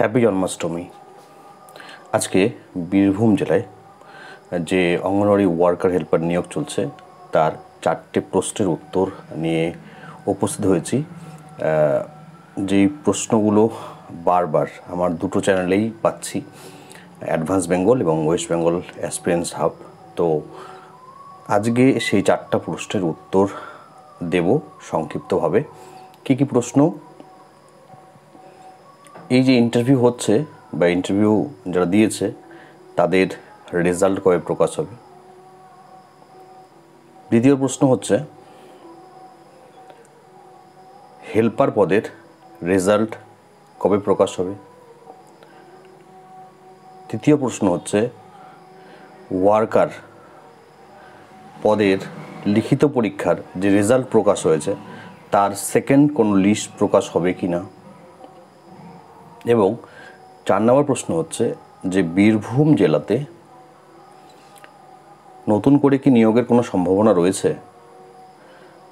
Happy Janmashtami. আজকে বীরভূম জেলায় যে অঙ্গনওয়াড়ি ওয়ার্কার হেল্পার নিয়োগ চলছে তার 4টে প্রশ্নের উত্তর নিয়ে উপস্থিত হয়েছি। যেই প্রশ্নগুলো বারবার আমার দুটো চ্যানেলেই পাচ্ছি, অ্যাডভান্স বেঙ্গল এবং ওয়েস্ট বেঙ্গল অ্যাসপিরেন্স হাব। তো আজকে সেই 4টা প্রশ্নের উত্তর দেব সংক্ষিপ্তভাবে। কী কী প্রশ্ন? এই যে ইন্টারভিউ হচ্ছে বা ইন্টারভিউ যারা দিয়েছে তাদের রেজাল্ট কবে প্রকাশ হবে? দ্বিতীয় প্রশ্ন হচ্ছে হেল্পার পদের রেজাল্ট কবে প্রকাশ হবে? তৃতীয় প্রশ্ন হচ্ছে ওয়ার্কার পদের লিখিত পরীক্ষার যে রেজাল্ট প্রকাশ হয়েছে তার সেকেন্ড কোনো লিস্ট প্রকাশ হবে কি না। এবং 4 নম্বর প্রশ্ন হচ্ছে যে বীরভূম জেলাতে নতুন করে কি নিয়োগের কোনো সম্ভাবনা রয়েছে?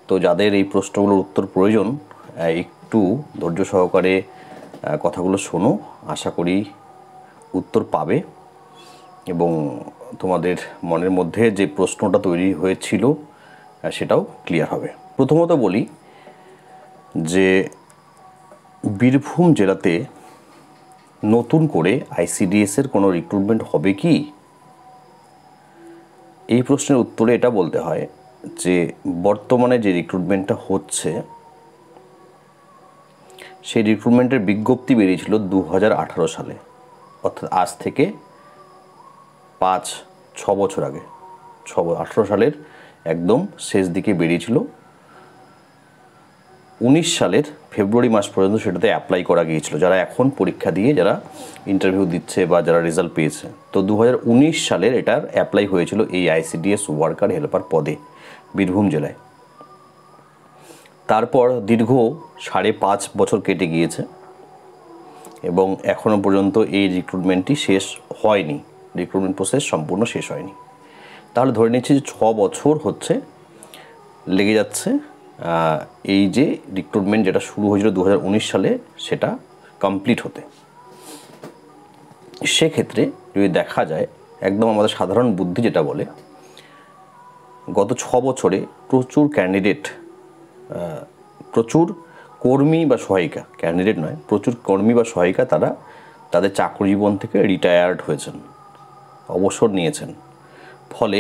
তো যাদের এই প্রশ্নগুলোর উত্তর প্রয়োজন একটু ধৈর্য সহকারে কথাগুলো শোনো, আশা করি উত্তর পাবে এবং তোমাদের মনের মধ্যে যে প্রশ্নটা তৈরি হয়েছিল সেটাও ক্লিয়ার হবে। প্রথমত বলি যে বীরভূম জেলাতে নতুন করে আইসিডিএসের কোনো রিক্রুটমেন্ট হবে কি? এই প্রশ্নের উত্তরে এটা বলতে হয় যে বর্তমানে যে রিক্রুটমেন্টটা হচ্ছে সেই রিক্রুটমেন্টের বিজ্ঞপ্তি বেরিয়েছিল 2018 সালে, অর্থাৎ আজ থেকে 5-6 বছর আগে। 18 সালের একদম শেষ দিকে বেরিয়েছিল। 19 সালের ফেব্রুয়ারি মাস পর্যন্ত সেটাতে অ্যাপ্লাই করা গিয়েছিল, যারা এখন পরীক্ষা দিয়ে যারা ইন্টারভিউ দিচ্ছে বা যারা রেজাল্ট পেয়েছে। তো 2019 সালের এটার অ্যাপ্লাই হয়েছিল এই আইসিডিএস ওয়ার্কার হেল্পার পদে বীরভূম জেলায়। তারপর দীর্ঘ 5.5 বছর কেটে গিয়েছে এবং এখনও পর্যন্ত এই রিক্রুটমেন্টটি শেষ হয়নি, রিক্রুটমেন্ট প্রসেস সম্পূর্ণ শেষ হয়নি। তাহলে ধরে নিচ্ছি যে 6 বছর হচ্ছে লেগে যাচ্ছে এই যে রিক্রুটমেন্ট যেটা শুরু হয়েছিল 2019 সালে সেটা কমপ্লিট হতে। সেক্ষেত্রে যদি দেখা যায়, একদম আমাদের সাধারণ বুদ্ধি যেটা বলে, গত 6 বছরে প্রচুর ক্যান্ডিডেট, প্রচুর কর্মী বা সহায়িকা, ক্যান্ডিডেট নয়, প্রচুর কর্মী বা সহায়িকা তারা তাদের চাকরি জীবন থেকে রিটায়ার্ড হয়েছেন, অবসর নিয়েছেন। ফলে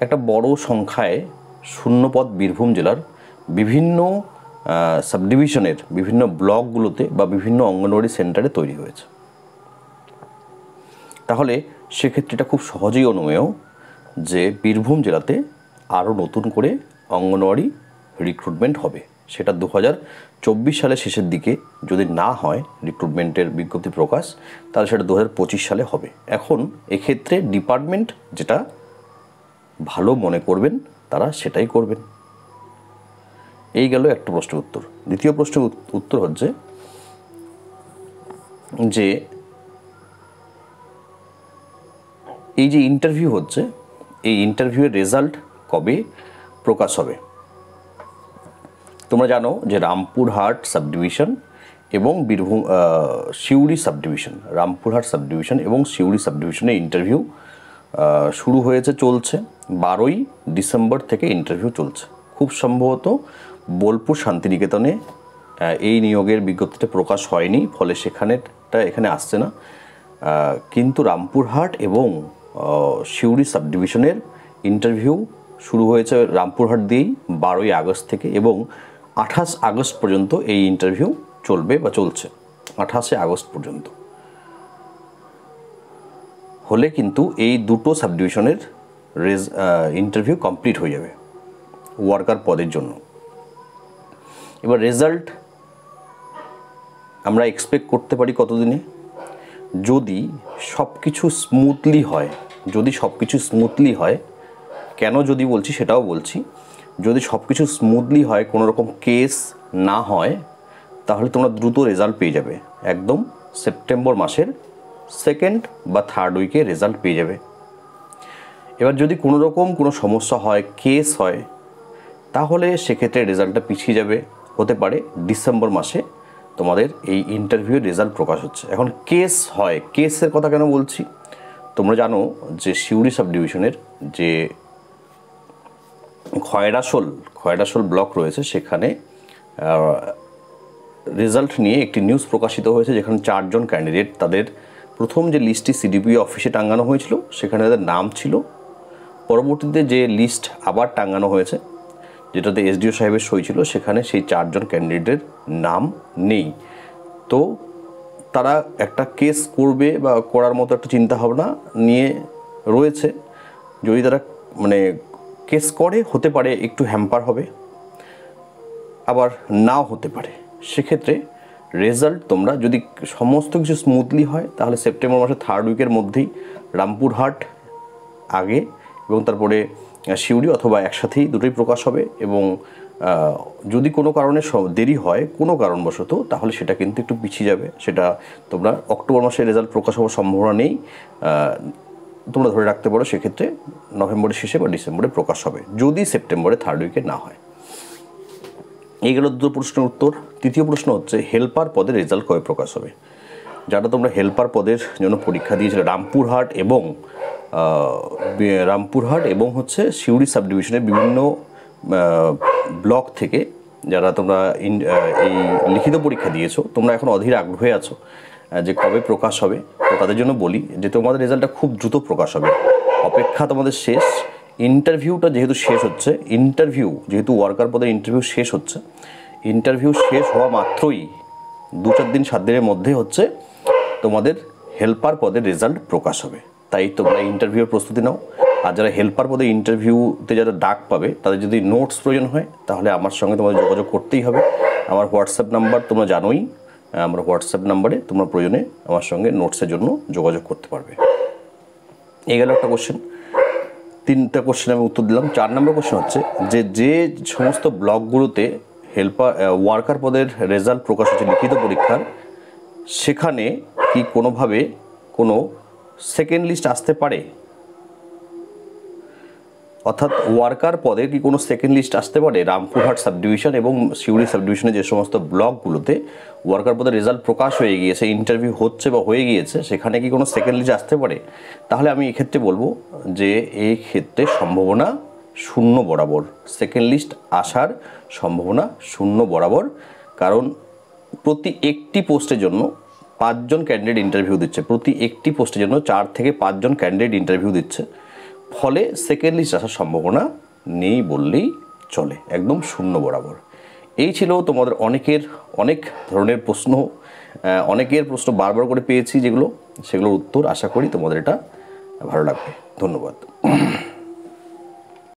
একটা বড় সংখ্যায় শূন্যপদ বীরভূম জেলার বিভিন্ন সাবডিভিশনের বিভিন্ন ব্লকগুলোতে বা বিভিন্ন অঙ্গনওয়াড়ি সেন্টারে তৈরি হয়েছে। তাহলে সেক্ষেত্রে এটা খুব সহজেই অনুমেয় যে বীরভূম জেলাতে আরও নতুন করে অঙ্গনওয়াড়ি রিক্রুটমেন্ট হবে। সেটা 2024 সালের শেষের দিকে যদি না হয় রিক্রুটমেন্টের বিজ্ঞপ্তি প্রকাশ, তাহলে সেটা 2025 সালে হবে। এখন এক্ষেত্রে ডিপার্টমেন্ট যেটা ভালো মনে করবেন তারা সেটাই করবেন। এই গেল একটা প্রশ্নের উত্তর। দ্বিতীয় প্রশ্নের উত্তর হচ্ছে যে এই যে ইন্টারভিউ হচ্ছে, এই ইন্টারভিউয়ের রেজাল্ট কবে প্রকাশ হবে? তোমরা জানো যে রামপুরহাট সাবডিভিশন এবং বীরভূম সিউড়ি সাবডিভিশন, রামপুরহাট সাবডিভিশন এবং সিউড়ি সাবডিভিশনে ইন্টারভিউ শুরু হয়েছে, চলছে। 12ই ডিসেম্বর থেকে ইন্টারভিউ চলছে। খুব সম্ভবত বোলপুর শান্তিনিকেতনে এই নিয়োগের বিজ্ঞপ্তিটা প্রকাশ হয়নি, ফলে এখানে আসছে না। কিন্তু রামপুরহাট এবং সিউড়ি সাবডিভিশনের ইন্টারভিউ শুরু হয়েছে রামপুরহাট দিয়েই 12ই আগস্ট থেকে, এবং 28 আগস্ট পর্যন্ত এই ইন্টারভিউ চলবে বা চলছে। 28শে আগস্ট পর্যন্ত হলে কিন্তু এই দুটো সাবডিভিশনের ইন্টারভিউ কমপ্লিট হয়ে যাবে ওয়ার্কার পদের জন্য। এবার রেজাল্ট আমরা এক্সপেক্ট করতে পারি কতদিনে? যদি সব কিছু স্মুথলি হয়, কেন যদি বলছি সেটাও বলছি, যদি সব কিছু স্মুথলি হয়, কোনো রকম কেস না হয়, তাহলে তোমরা দ্রুত রেজাল্ট পেয়ে যাবে। একদম সেপ্টেম্বর মাসের 2nd বা 3rd উইকে রেজাল্ট পেয়ে যাবে। এবার যদি কোনো রকম কোনো সমস্যা হয়, কেস হয়, তাহলে সেক্ষেত্রে রেজাল্টটা পিছিয়ে যাবে, হতে পারে ডিসেম্বর মাসে তোমাদের এই ইন্টারভিউয়ের রেজাল্ট প্রকাশ হচ্ছে। এখন কেস হয়, কেসের কথা কেন বলছি, তোমরা জানো যে সিউড়ি সাব ডিভিশনের যে খয়রাসোল ব্লক রয়েছে সেখানে রেজাল্ট নিয়ে একটি নিউজ প্রকাশিত হয়েছে, যেখানে 4 জন ক্যান্ডিডেট, তাদের প্রথম যে লিস্টটি সিডিপিও অফিসে টাঙানো হয়েছিল সেখানে তাদের নাম ছিল, পরবর্তীতে যে লিস্ট আবার টাঙানো হয়েছে যেটাতে এসডিও সাহেবের সই ছিল সেখানে সেই 4 জন ক্যান্ডিডেটের নাম নেই। তো তারা একটা কেস করবে বা করার মতো একটা চিন্তাভাবনা নিয়ে রয়েছে। যদি তারা মানে কেস করে, হতে পারে একটু হ্যাম্পার হবে, আবার নাও হতে পারে। সেক্ষেত্রে রেজাল্ট তোমরা যদি সমস্ত কিছু স্মুথলি হয় তাহলে সেপ্টেম্বর মাসের 3rd উইকের মধ্যেই রামপুরহাট আগে এবং তারপরে সিউড়ি অথবা একসাথেই দুটোই প্রকাশ হবে। এবং যদি কোনো কারণে দেরি হয় কোনো কারণবশত, তাহলে সেটা কিন্তু একটু পিছিয়ে যাবে। সেটা তোমরা অক্টোবর মাসে রেজাল্ট প্রকাশ হওয়ার সম্ভাবনা নেই, তোমরা ধরে রাখতে পারো সেক্ষেত্রে নভেম্বরের শেষে বা ডিসেম্বরে প্রকাশ হবে, যদি সেপ্টেম্বরে 3rd উইকে না হয়। এই গেল 2 প্রশ্নের উত্তর। তৃতীয় প্রশ্ন হচ্ছে হেল্পার পদের রেজাল্ট কবে প্রকাশ হবে? যারা তোমরা হেল্পার পদের জন্য পরীক্ষা দিয়েছিলে রামপুরহাট এবং হচ্ছে সিউড়ি সাব ডিভিশনের বিভিন্ন ব্লক থেকে, যারা তোমরা এই লিখিত পরীক্ষা দিয়েছো, তোমরা এখন অধীর আগ্রহে আছো যে কবে প্রকাশ হবে। তো তাদের জন্য বলি যে তোমাদের রেজাল্টটা খুব দ্রুত প্রকাশ হবে, অপেক্ষা তোমাদের শেষ। ইন্টারভিউটা যেহেতু শেষ হচ্ছে, যেহেতু ওয়ার্কার পদের ইন্টারভিউ শেষ হচ্ছে, ইন্টারভিউ শেষ হওয়া মাত্রই 2-4 দিন 7 দিনের মধ্যে হচ্ছে তোমাদের হেল্পার পদের রেজাল্ট প্রকাশ হবে। তাই তোমরা ইন্টারভিউর প্রস্তুতি নাও। আর যারা হেল্পার পদে ইন্টারভিউতে যারা ডাক পাবে, তাদের যদি নোটস প্রয়োজন হয় তাহলে আমার সঙ্গে তোমাদের যোগাযোগ করতেই হবে। আমার হোয়াটসঅ্যাপ নাম্বার তোমরা জানোই, আমার হোয়াটসঅ্যাপ নাম্বারে তোমরা প্রয়োজনে আমার সঙ্গে নোটসের জন্য যোগাযোগ করতে পারবে। এই গেল একটা কোশ্চেন। 3টা কোশ্চেন আমি উত্তর দিলাম। 4 নম্বর কোশ্চেন হচ্ছে যে সমস্ত ব্লকগুলোতে ওয়ার্কার পদের রেজাল্ট প্রকাশ হচ্ছে লিখিত পরীক্ষার, সেখানে কি কোনোভাবে কোনো সেকেন্ড লিস্ট আসতে পারে? অর্থাৎ ওয়ার্কার পদে কি কোনো সেকেন্ড লিস্ট আসতে পারে? রামপুরহাট সাব ডিভিশন এবং সিউড়ি সাব ডিভিশনে যে সমস্ত ব্লকগুলোতে ওয়ার্কার পদের রেজাল্ট প্রকাশ হয়ে গিয়েছে, ইন্টারভিউ হচ্ছে বা হয়ে গিয়েছে, সেখানে কি কোনো সেকেন্ড লিস্ট আসতে পারে? তাহলে আমি এক্ষেত্রে বলবো যে এই ক্ষেত্রে সম্ভাবনা 0 বরাবর। সেকেন্ড লিস্ট আসার সম্ভাবনা 0 বরাবর, কারণ প্রতি একটি পোস্টের জন্য 5 জন ক্যান্ডিডেট ইন্টারভিউ দিচ্ছে, প্রতি একটি পোস্টের জন্য 4 থেকে 5 জন ক্যান্ডিডেট ইন্টারভিউ দিচ্ছে। ফলে সেকেন্ড লিস্ট আসার সম্ভাবনা নেই বললেই চলে, একদম 0 বরাবর। এই ছিল তোমাদের অনেক ধরনের প্রশ্ন, অনেকের প্রশ্ন বারবার করে পেয়েছি, সেগুলোর উত্তর আশা করি তোমাদের এটা ভালো লাগবে। ধন্যবাদ।